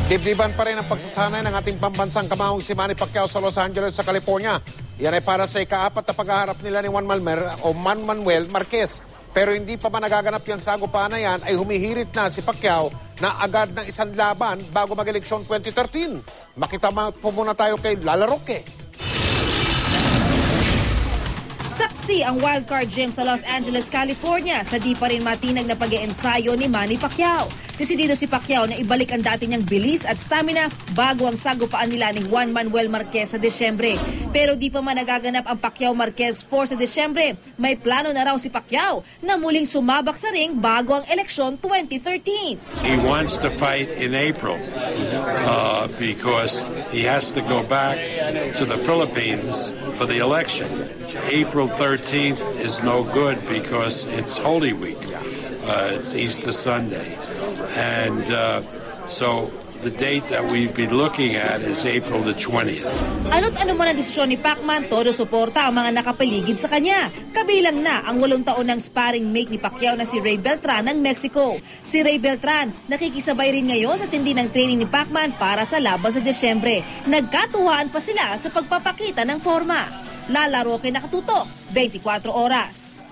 Dibdiban pa rin ang pagsasanay ng ating pambansang kamahong si Manny Pacquiao sa Los Angeles sa California. Yan ay para sa ikaapat na paghaharap nila ni Juan Manuel Marquez. Pero hindi pa man nagaganap yung sagupaan na yan, ay humihirit na si Pacquiao na agad ng isang laban bago mag-eleksyon 2013. Makita po muna tayo kay Lala Roque. Saksi ang wildcard gym sa Los Angeles, California sa di pa rin matinag na pag-iensayo ni Manny Pacquiao. Desidido si Pacquiao na ibalik ang dati niyang bilis at stamina bago ang sagupaan nila ni Juan Manuel Marquez sa Desyembre. Pero di pa man nagaganap ang Pacquiao-Marquez 4 sa Desyembre, may plano na raw si Pacquiao na muling sumabak sa ring bago ang eleksyon 2013. He wants to fight in April because he has to go back to the Philippines for the election. April 13th is no good because it's Holy Week. It's Easter Sunday. And so the date that we'd be looking at is April the 20th. Ano't ano man ang desisyon ni Pacman, todo suporta ang mga nakapaligid sa kanya. Kabilang na ang 8 taon ng sparring mate ni Pacquiao na si Ray Beltran ng Mexico. Si Ray Beltran nakikisabay rin ngayon sa tindi ng training ni Pacman para sa laban sa Desyembre. Nagkatuwaan pa sila sa pagpapakita ng forma. Lala Roque, nakatutok, 24 oras.